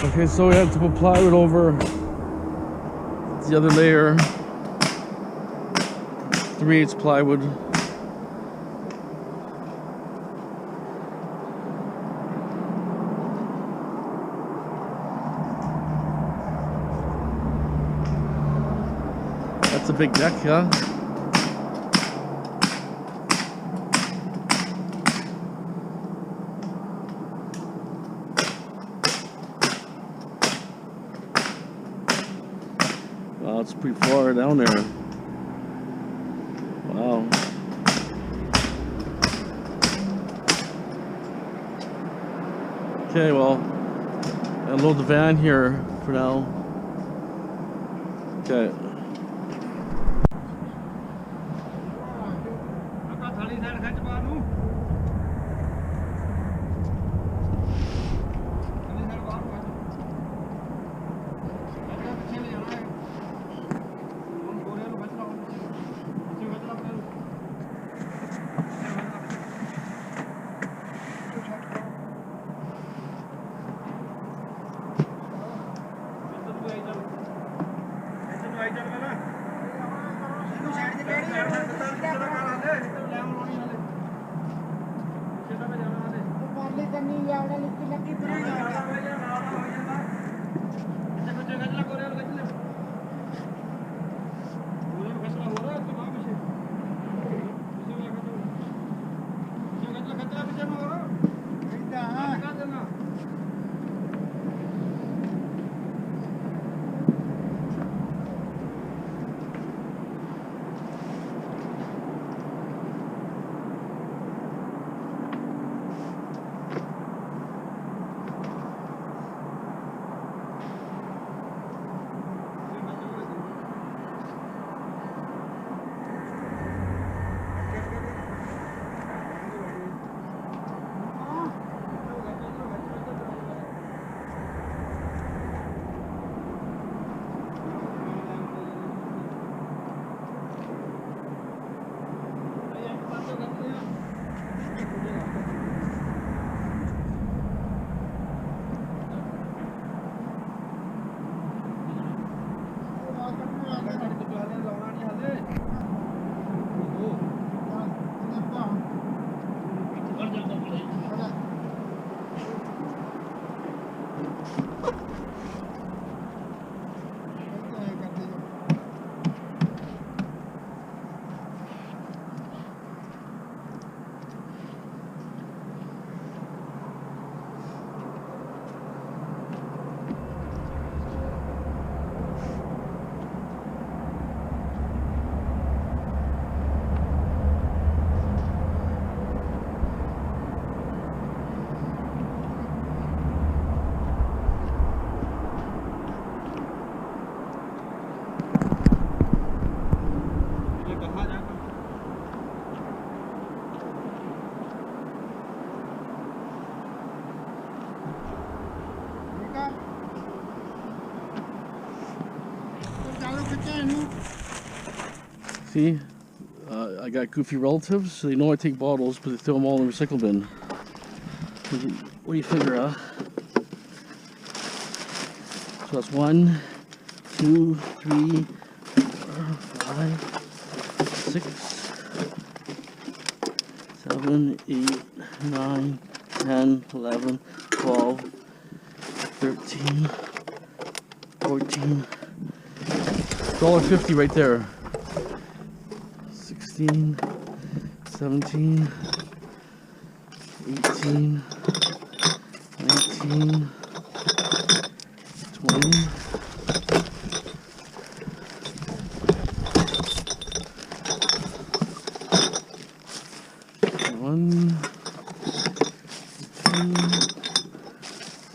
Okay, so we have to put plywood over the other layer. 3/8 plywood. That's a big deck, yeah? Wow, it's pretty far down there. Wow. Okay, well, I'll load the van here for now. Okay. See, I got goofy relatives, so they know I take bottles, but they throw them all in the recycle bin. What do you figure, huh? So that's 1, 2, 3, 4, 5, 6, 7, 8, 9, 10, 11, 12, 13, 14, $1.50 right there. 16, 17, 18, 19, 20, 1, 2,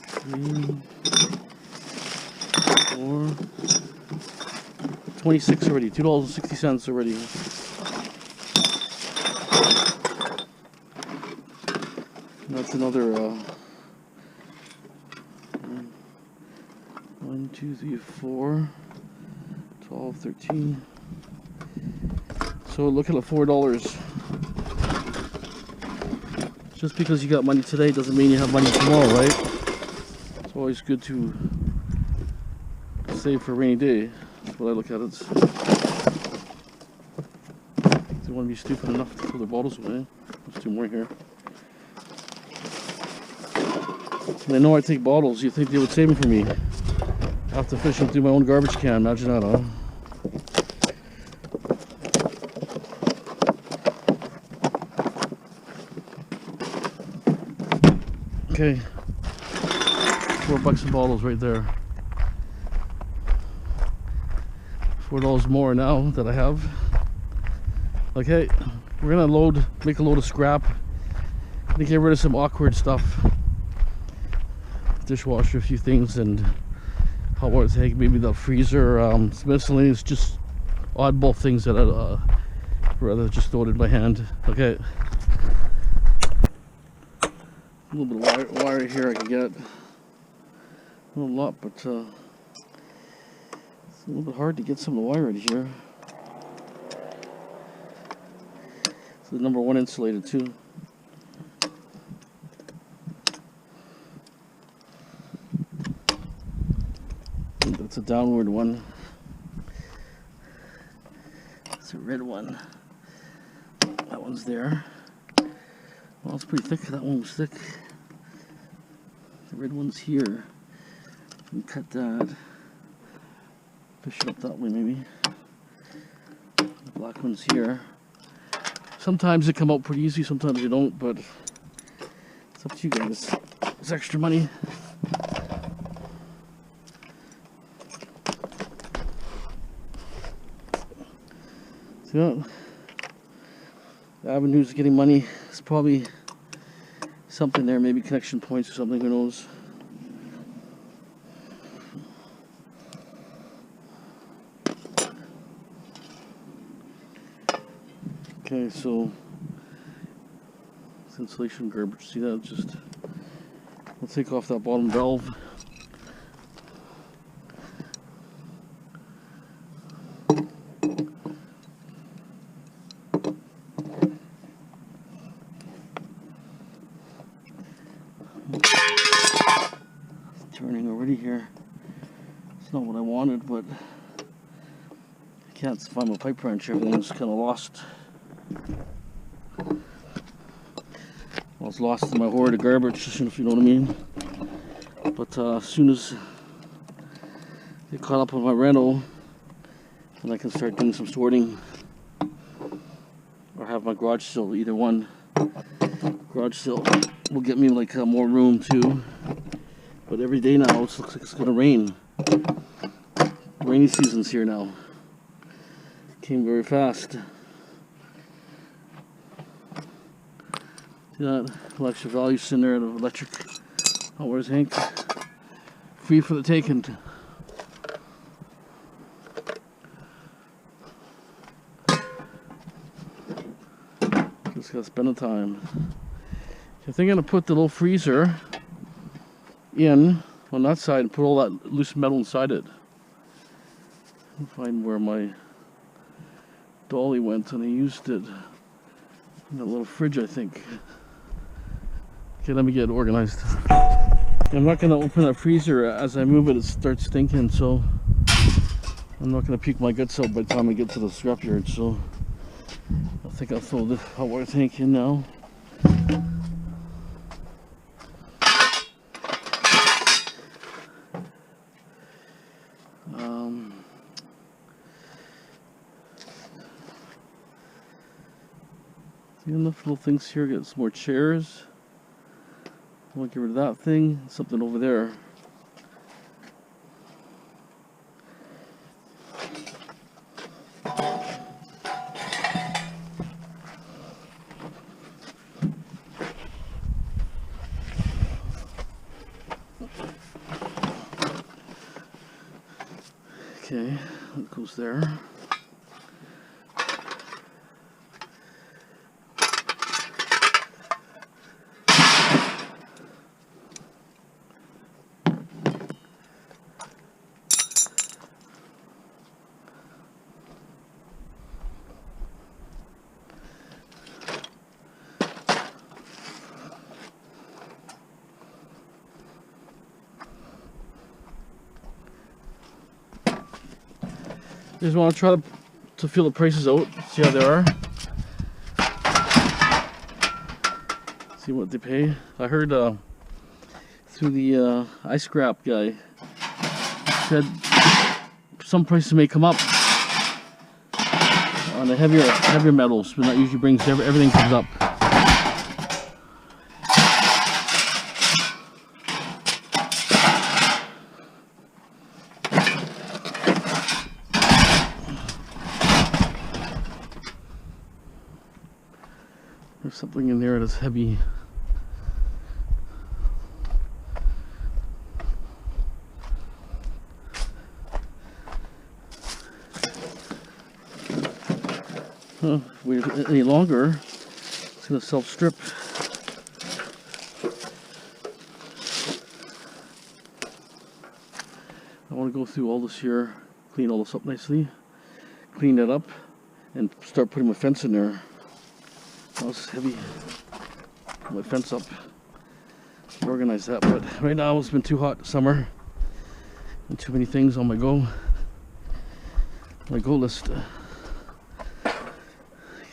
3, 4, 26 already, $2.60 already. That's another 1, 2, 3, 4, 12, 13. So look at it, $4. Just because you got money today doesn't mean you have money tomorrow, right? So always good to save for a rainy day. That's what I look at it. They want to be stupid enough to throw their bottles away. There's 2 more here. They know I take bottles. You think they would save them for me? I have to fish them through my own garbage can. Imagine that, huh? Okay. $4 in bottles right there. $4 more now that I have. Okay, we're gonna make a load of scrap. To get rid of some awkward stuff. Dishwasher, a few things, and hot water tank, maybe the freezer, some miscellaneous, just oddball things that I'd rather just throw it in my hand. Okay. A little bit of wire here I can get. Not a lot, but it's a little bit hard to get some of the wire out of here. It's the number 1 insulated too. That's a downward one. It's a red one. That one's there. Well, it's pretty thick. That one was thick. The red one's here. You can cut that. Push it up that way, maybe. The black one's here. Sometimes they come out pretty easy, sometimes they don't, but it's up to you guys. It's extra money. So, the avenues of getting money is probably something there, maybe connection points or something, who knows. Okay, so it's insulation garbage. See that? Just I'll take off that bottom valve. Turning already here. It's not what I wanted, but I can't find my pipe wrench. Everything's kind of lost. I was lost in my hoard of garbage, if you know what I mean. But as soon as I get caught up with my rental, then I can start doing some sorting, or have my garage sale. Either one. Garage sale will get me like more room too. But every day now, it looks like it's gonna rain. Rainy season's here now. Came very fast. See that? Extra value in there of electric. Oh, where's Hank? Free for the taking. Just gotta spend the time. I think I'm gonna put the little freezer in on that side and put all that loose metal inside it. I'll find where my dolly went, and I used it in a little fridge, I think. Okay, let me get it organized. I'm not going to open that freezer. As I move it, it starts stinking, so I'm not going to puke my guts out by the time I get to the scrapyard. So I think I'll throw the hot water tank in now. Enough little things here. Get some more chairs. I want to get rid of that thing. Something over there. Okay, that goes there. Just want to try to feel the prices out, see how they are. See what they pay. I heard through the iScrap guy said some prices may come up on the heavier metals, but that usually brings everything comes up. There's something in there that's heavy. If we wait any longer, it's going to self-strip. I want to go through all this here, clean all this up nicely, clean that up, and start putting my fence in there. Oh, it's heavy. Put my fence up, organize that, but right now it's been too hot summer, and too many things on my go list.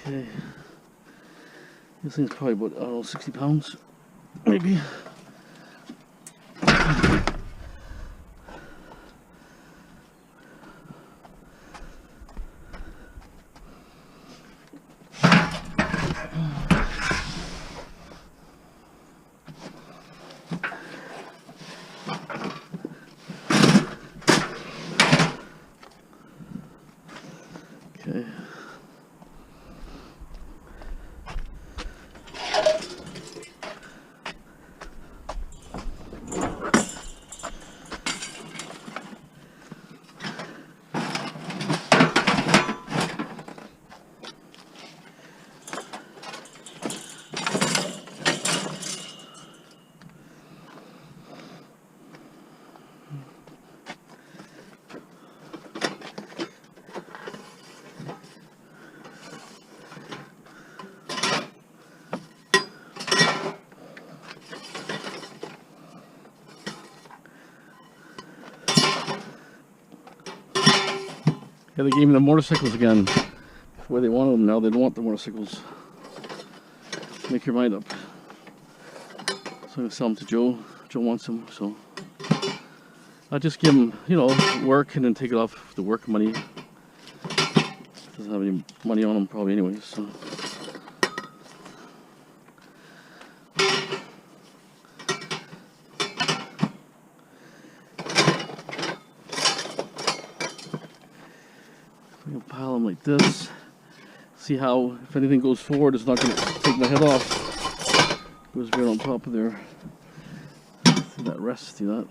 Okay, this thing's probably about, I don't know, 60 pounds, maybe. Okay. Yeah, they gave me the motorcycles again. Where they wanted them now, they don't want the motorcycles. Make your mind up. So I'm gonna sell them to Joe. Joe wants them, so I'll just give him, you know, work and then take it off the work money. Doesn't have any money on him probably anyway, so. I'm gonna pile them like this. See how, if anything goes forward, it's not gonna take my head off. It goes right on top of there. See that rest, see that?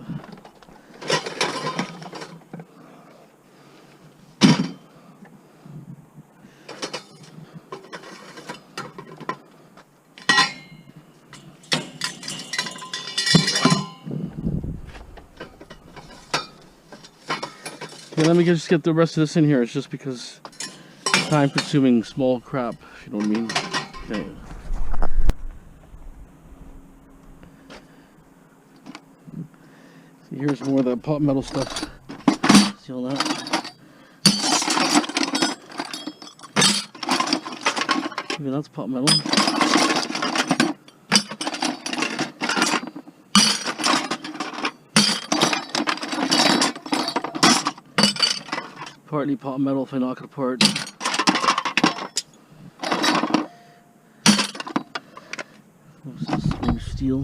Okay, let me just get the rest of this in here. It's just because it's time-consuming small crap, if you know what I mean. Okay. See, here's more of that pot metal stuff. See all that? Even that's pot metal. Partly pot metal if I knock it apart. This is maybe steel.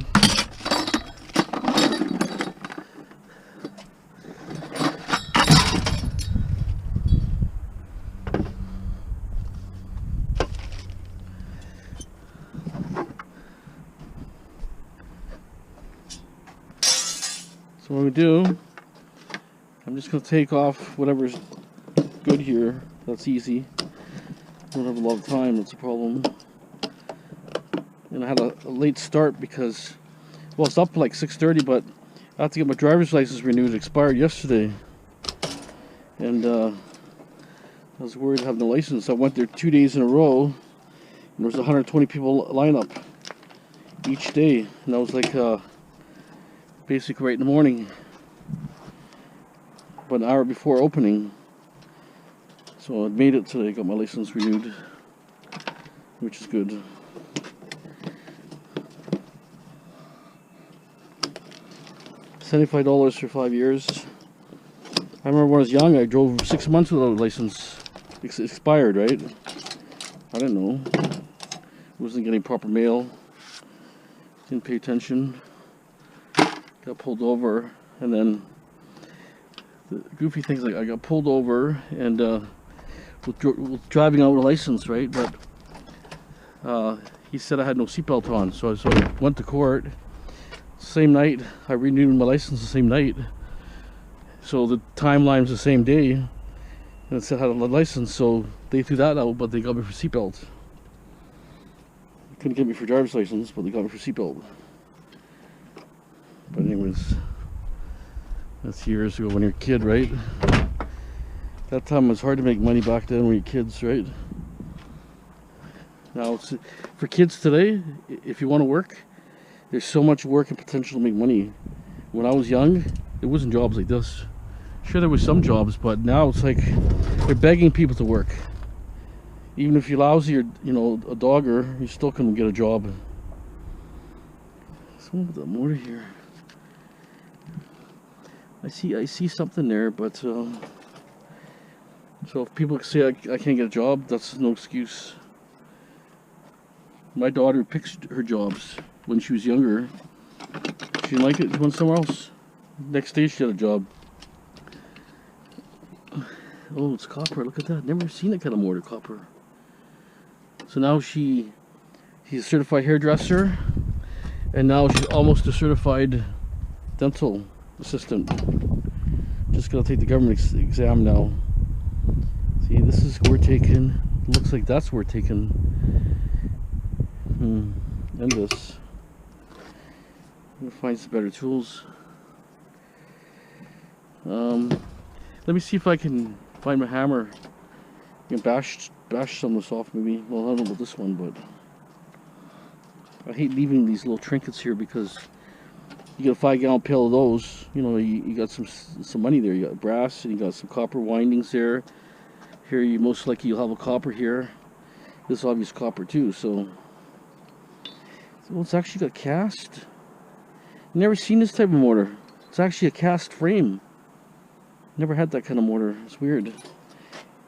So what we do, I'm just going to take off whatever's good here. That's easy. Don't have a lot of time, that's a problem. And I had a late start because, well, it's up like 6:30, but I have to get my driver's license renewed. It expired yesterday, and I was worried to have no license. I went there 2 days in a row, and there was 120 people line up each day, and that was like basically right in the morning, but an hour before opening. So I made it today, got my license renewed, which is good. $75 for 5 years. I remember when I was young, I drove 6 months without a license. Expired, right? I didn't know. Wasn't getting proper mail. Didn't pay attention. Got pulled over, and then the goofy things, like I got pulled over and with driving out with a license, right? But he said I had no seatbelt on, so I went to court. Same night, I renewed my license the same night. So the timeline was the same day, and it said I had a license, so they threw that out, but they got me for seatbelt. Couldn't get me for driver's license, but they got me for seatbelt. But anyways, that's years ago when you're a kid, right? That time it was hard to make money back then when you're kids, right? Now, for kids today, if you want to work, there's so much work and potential to make money. When I was young, there wasn't jobs like this. Sure, there was some jobs, but now it's like they're begging people to work. Even if you're lousy or, you know, a dogger, you still can get a job. Someone with a motor here. I see something there, but so if people say I can't get a job, that's no excuse. My daughter picks her jobs when she was younger. She didn't like it, she went somewhere else. Next day she had a job. Oh, it's copper, look at that. Never seen that kind of mortar, copper. So now she's a certified hairdresser, and now she's almost a certified dental assistant. Just gotta take the government exam now. See, this is where we're taking. Looks like that's where we're taking. And this. I'm gonna find some better tools. Let me see if I can find my hammer. I can bash some of this off maybe. Well, I don't know about this one, but I hate leaving these little trinkets here because you get a 5-gallon pail of those. You know, you got some money there. You got brass and you got some copper windings there. Here, you most likely you'll have a copper here. This obvious copper too. So it's actually got cast. Never seen this type of mortar. It's actually a cast frame. Never had that kind of mortar. It's weird.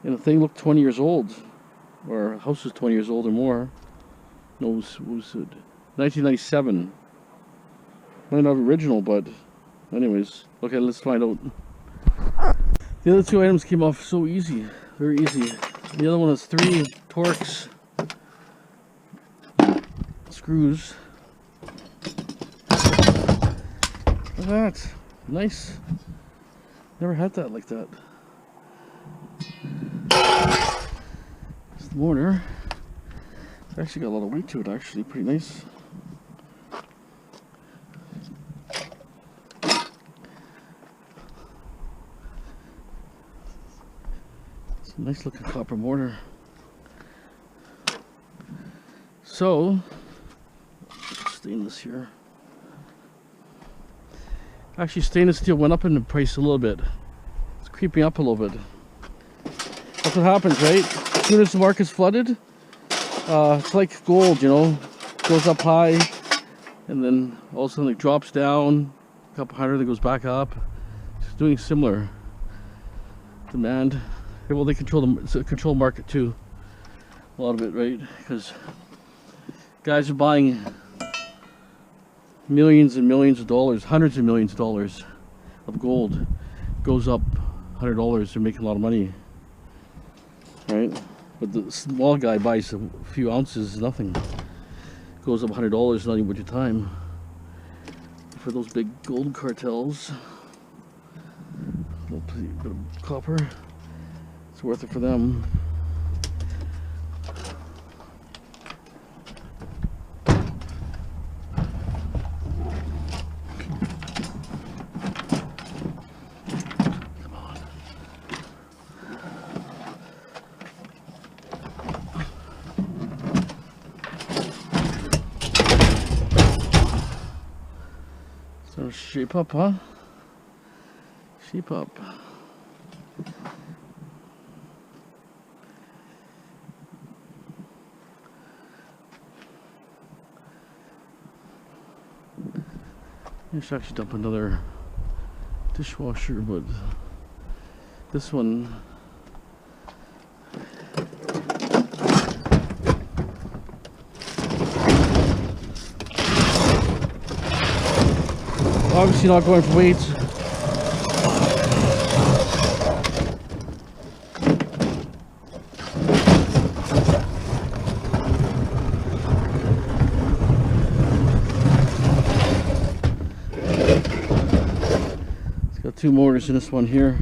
And the thing looked 20 years old, or house was 20 years old or more. No, what was it? 1997. Might not be original, but anyways. Okay, let's find out. The other 2 items came off so easy, very easy. The other one has 3 Torx screws. Look at that, nice. Never had that like that. It's the mortar. It's actually got a lot of weight to it, actually, pretty nice. It's a nice looking copper mortar. So, stainless here. Actually, stainless steel went up in the price a little bit. It's creeping up a little bit. That's what happens, right? As soon as the market's flooded, it's like gold, you know, goes up high, and then all of a sudden it drops down a couple hundred, then goes back up. It's doing similar demand. Yeah, well, they control the market too, a lot of it, right? Because guys are buying millions and millions of dollars, hundreds of millions of dollars of gold. Goes up $100, they're making a lot of money, right? But the small guy buys a few ounces, nothing. Goes up $100, not even worth your time. For those big gold cartels, a little bit of copper, it's worth it for them. So shape up, huh? Shape up. I should actually dump another dishwasher, but this one, obviously not going for weights. It's got 2 motors in this one here.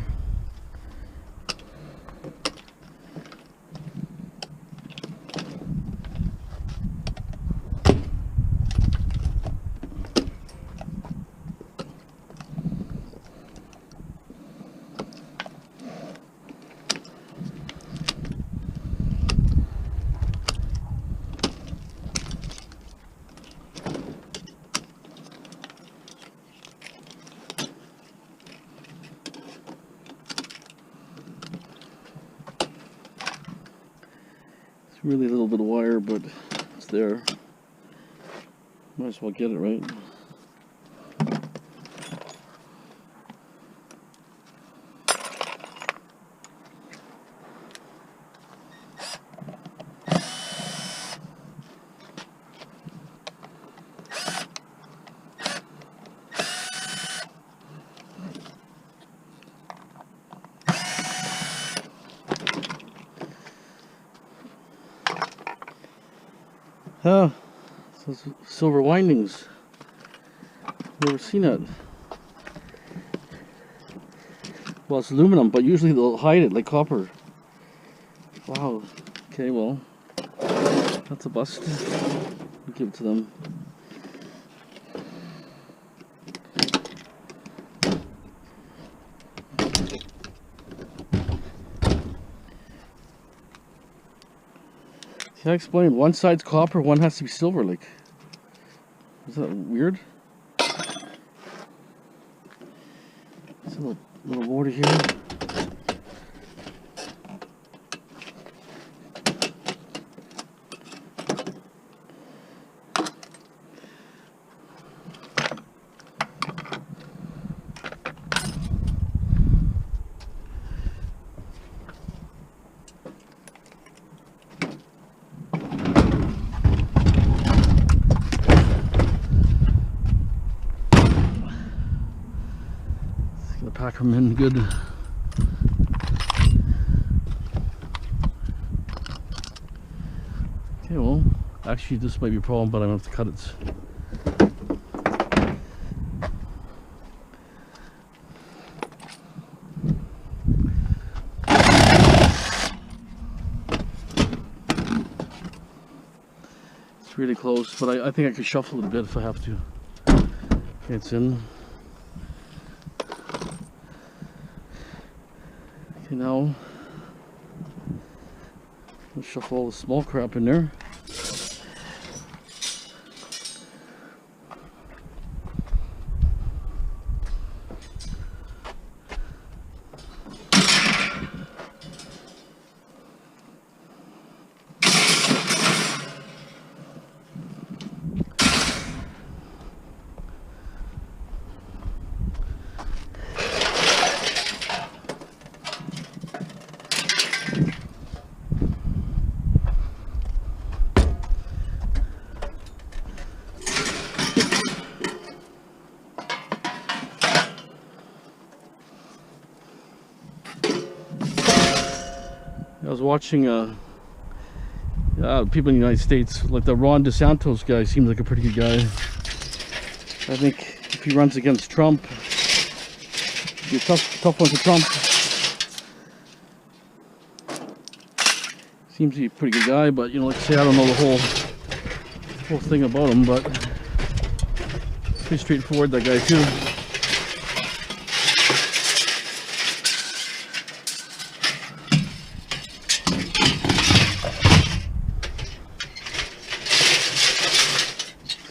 Really a little bit of wire, but it's there. Might as well get it, right? So silver windings. Never seen it. Well, it's aluminum, but usually they'll hide it like copper. Wow. Okay, well, that's a bust. We'll give it to them. See, I explained, one side's copper, one has to be silver. Like, is that weird? There's a little water here. Pack them in good. Okay, well, actually this might be a problem, but I'm gonna have to cut it. It's really close, but I think I could shuffle it a bit if I have to. Okay, it's in. Okay, now let's shuffle all the small crap in there. I was watching people in the United States, like the Ron DeSantis guy seems like a pretty good guy. I think if he runs against Trump, it'd be a tough one for Trump. Seems to be a pretty good guy, but you know, like I say, I don't know the whole thing about him, but pretty straightforward, that guy too.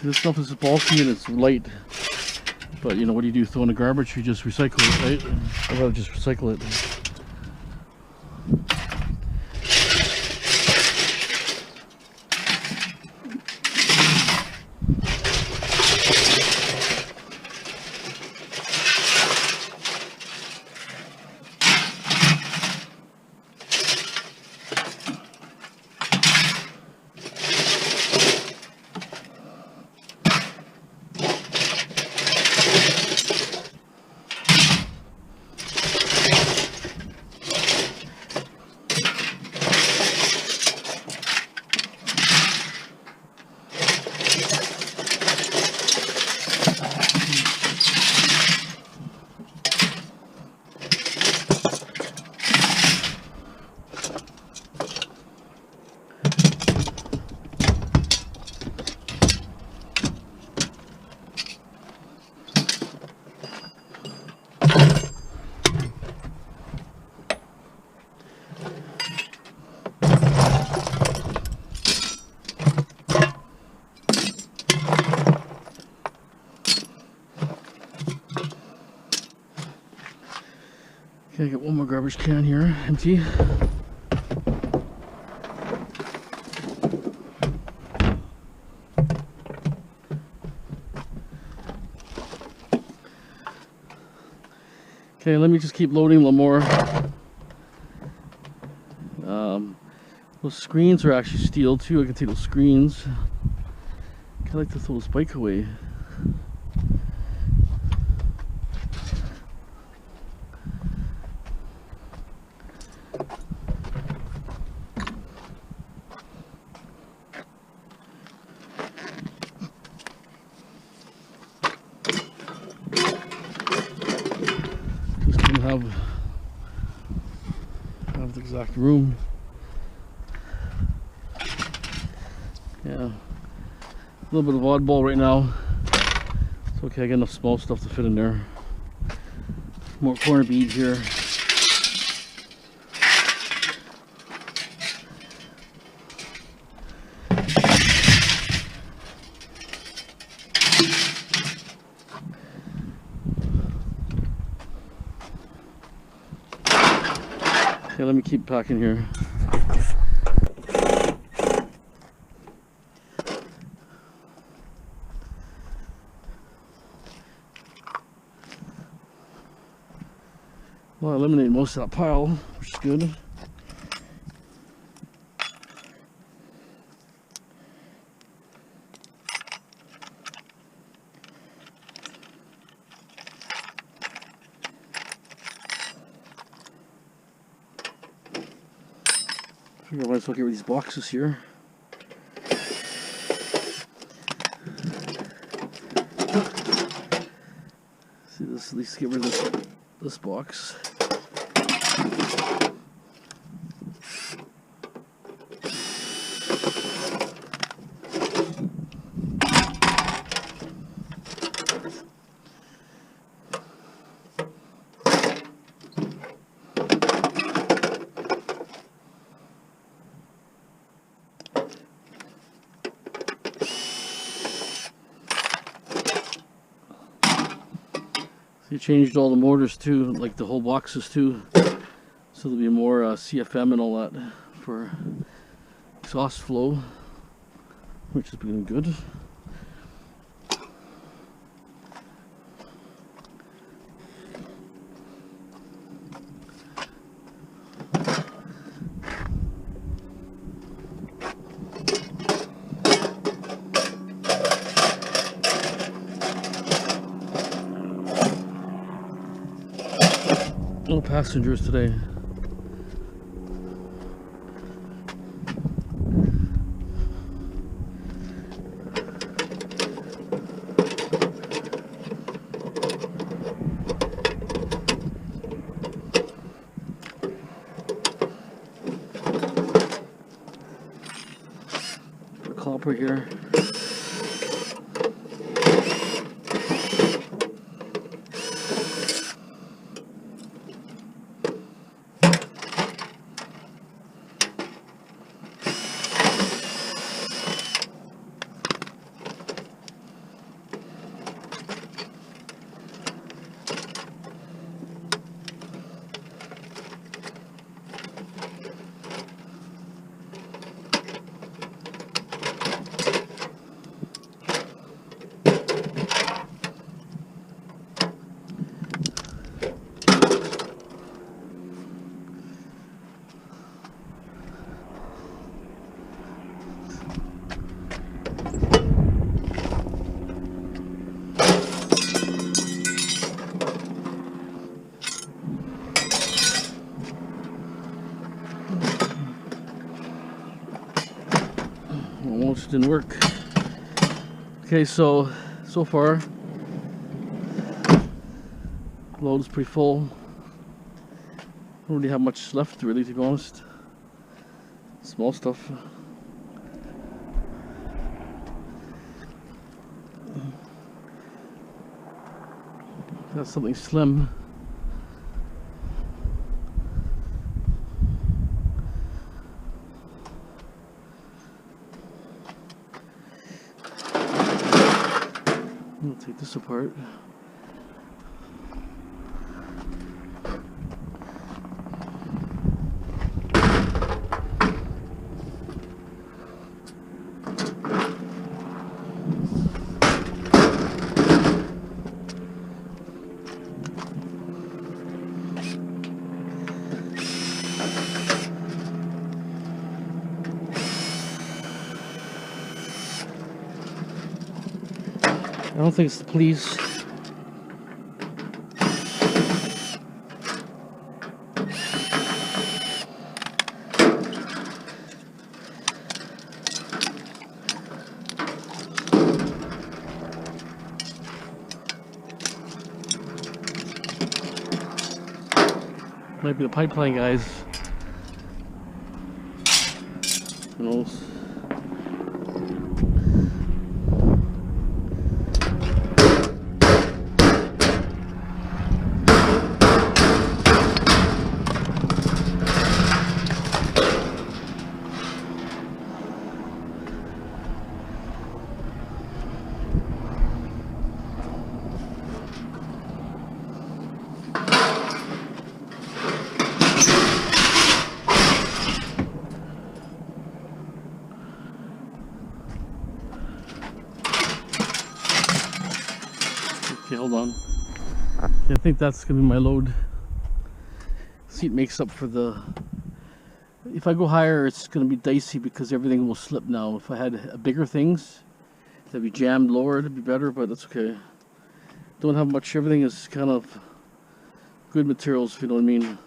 This stuff is bulky and it's light, but you know, what do you do? Throw in the garbage? You just recycle it, right? I'd rather just recycle it. Okay, I got one more garbage can here, empty. Okay, let me just keep loading a little more. Those screens are actually steel too. I can take those screens. I like to throw this bike away. Just didn't have the exact room. Yeah, a little bit of oddball right now. It's okay, I got enough small stuff to fit in there. More corner beads here. Okay, let me keep packing here. Well, I eliminated most of that pile, which is good. I might as well get rid of these boxes here. See this, at least get rid of this box. They changed all the mortars too, like the whole boxes too, so there'll be more CFM and all that for exhaust flow, which has been good. No passengers today. The copper here. Almost didn't work. Okay, so far load is pretty full. Don't really have much left really, to be honest. Small stuff. That's something slim. I'll take this apart. I don't think it's the police. Might be the pipeline guys. Who knows? Okay, hold on. Okay, I think that's gonna be my load. Seat makes up for the... If I go higher, it's gonna be dicey because everything will slip now. If I had bigger things, that'd be jammed lower, it'd be better, but that's okay. Don't have much, everything is kind of good materials, if you know what I mean.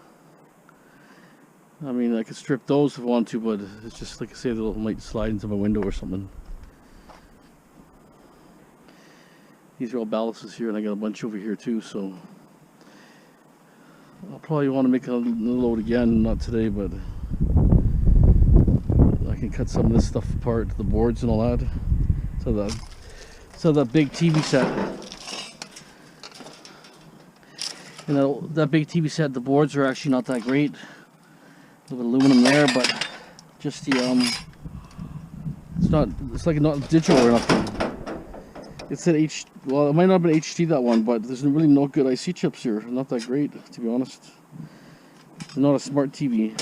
I mean, I could strip those if I want to, but it's just like I say, they might slide into my window or something. These are all ballasts here, and I got a bunch over here too, so I'll probably want to make a load again, not today, but I can cut some of this stuff apart, the boards and all that. So that big TV set, and that big TV set, the boards are actually not that great. A little bit of aluminum there, but just the it's like not digital or nothing. It's an well, it might not have been HD, that one, but there's really no good IC chips here. Not that great, to be honest. They're not a smart TV.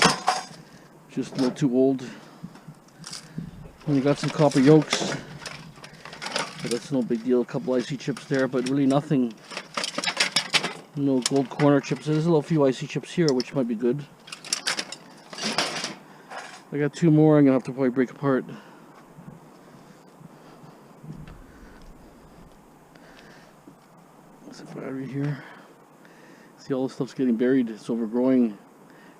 Just a little too old. And you got some copper yolks, but that's no big deal. A couple IC chips there, but really nothing. No gold corner chips. There's a little few IC chips here, which might be good. I got two more I'm gonna have to probably break apart. There's a battery here. See, all this stuff's getting buried. It's overgrowing,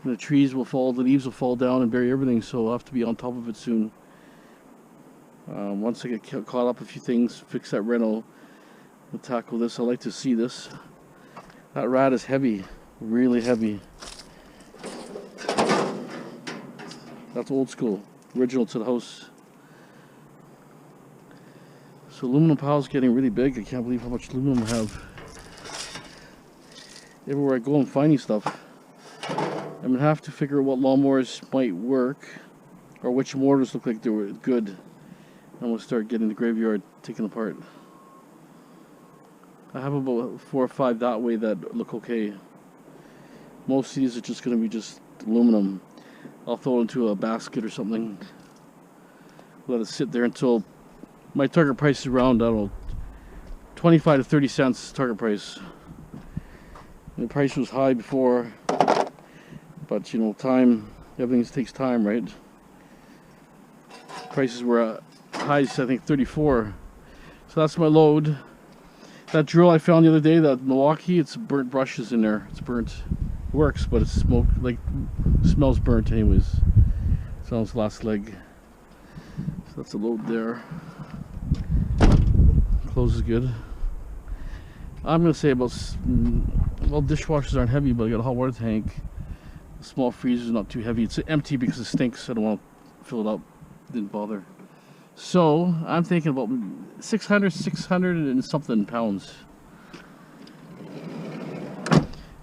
and the trees will fall, the leaves will fall down and bury everything. So I'll have to be on top of it soon. Once I get caught up a few things, fix that Renault, we'll tackle this. I like to see this. That rad is heavy, really heavy. That's old school, original to the house. So aluminum pile's getting really big. I can't believe how much aluminum I have. Everywhere I go, I'm finding stuff. I'm gonna have to figure out what lawnmowers might work, or which motors look like they were good. I'm gonna start getting the graveyard taken apart. I have about 4 or 5 that way that look okay. Most of these are just gonna be just aluminum. I'll throw it into a basket or something. Let it sit there until my target price is around, I don't know, 25 to 30 cents target price. And the price was high before, but you know, time, everything takes time, right? Prices were highest, I think, 34. So that's my load. That drill I found the other day, that Milwaukee, it's burnt brushes in there. It's burnt. It works, but it's smoke, like, smells burnt anyways. So that's the last leg. So that's a load there. Close is good. I'm gonna say about, well, dishwashers aren't heavy, but I got a hot water tank. The small freezer is not too heavy. It's empty because it stinks. I don't want to fill it up. Didn't bother. So I'm thinking about 600 and something pounds.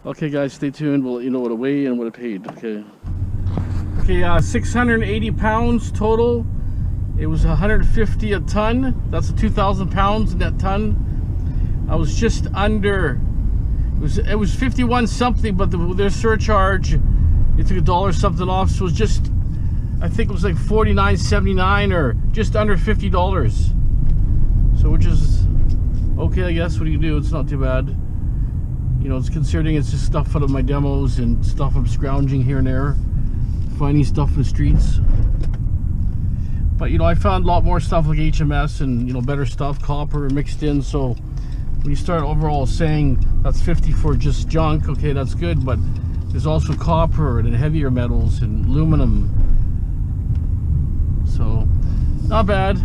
Okay, guys, stay tuned. We'll let you know what it weighed and what it paid. Okay. Okay, 680 pounds total. It was 150 a ton. That's 2,000 pounds in that ton. I was just under. It was 51 something, but their surcharge, it took $1 something off, so it was just, I think it was like $49.79 or just under $50. So which is okay, I guess. What do you do? It's not too bad. You know, it's considering it's just stuff out of my demos and stuff I'm scrounging here and there, finding stuff in the streets. But, you know, I found a lot more stuff like HMS and, you know, better stuff, copper mixed in. So when you start overall saying that's 50 for just junk, okay, that's good. But there's also copper and heavier metals and aluminum. So, not bad.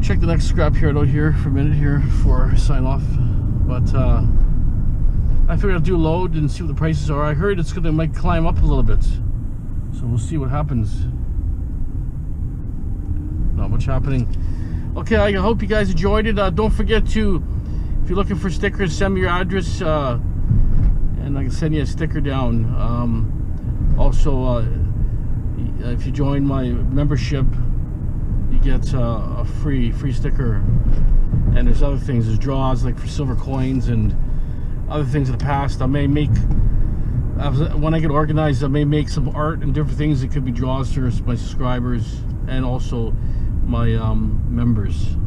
Check the next scrapyard out here for a minute here before I sign off. But I figured I'd do a load and see what the prices are. I heard it's gonna might climb up a little bit. So we'll see what happens. Not much happening. Okay, I hope you guys enjoyed it. Don't forget to, if you're looking for stickers, send me your address and I can send you a sticker down. Also, if you join my membership, you get a free sticker. And there's other things, there's draws like for silver coins and other things in the past. I may make, when I get organized, I may make some art and different things. It could be draws for my subscribers and also my members.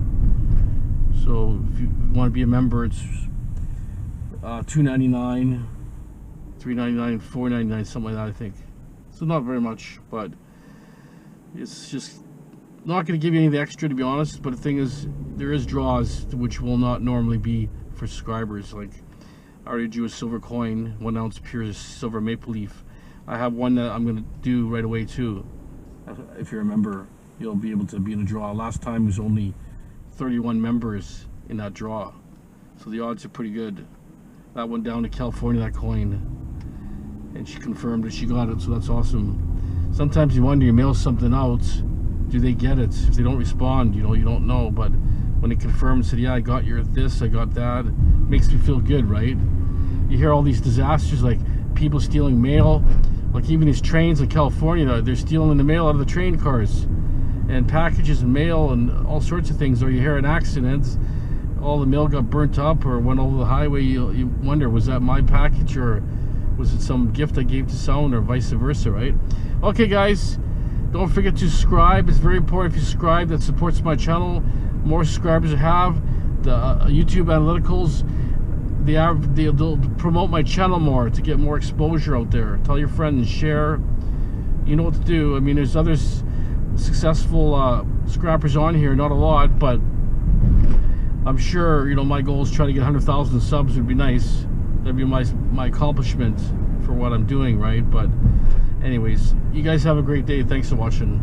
So if you want to be a member, it's $2.99, $3.99, $4.99, something like that, I think. So not very much, but it's just not going to give you any of the extra, to be honest. But the thing is, there is draws which will not normally be for subscribers. Like I already drew a silver coin, 1 ounce pure silver maple leaf. I have one that I'm going to do right away too. If you're a member, you'll be able to be in a draw. Last time was only 31 members in that draw, so the odds are pretty good. That went down to California, that coin, and she confirmed that she got it, so that's awesome. Sometimes you wonder, you mail something out, do they get it? If they don't respond, you know, you don't know. But when they confirmed, said, yeah, I got your this, I got that, it makes me feel good, right? You hear all these disasters, like people stealing mail, like even these trains in California, they're stealing the mail out of the train cars, and packages and mail and all sorts of things. Or you hear an accident, all the mail got burnt up or went over the highway, you wonder, was that my package or was it some gift I gave to someone, or vice versa, right? Okay guys, don't forget to subscribe. It's very important. If you subscribe, that supports my channel. More subscribers I have, the YouTube analyticals, they'll promote my channel more to get more exposure out there. Tell your friends, share. You know what to do. I mean, there's others successful scrappers on here, not a lot, but I'm sure, you know, my goal is try to get 100,000 subs. Would be nice. That'd be my accomplishment for what I'm doing, right? But anyways, you guys have a great day. Thanks for watching.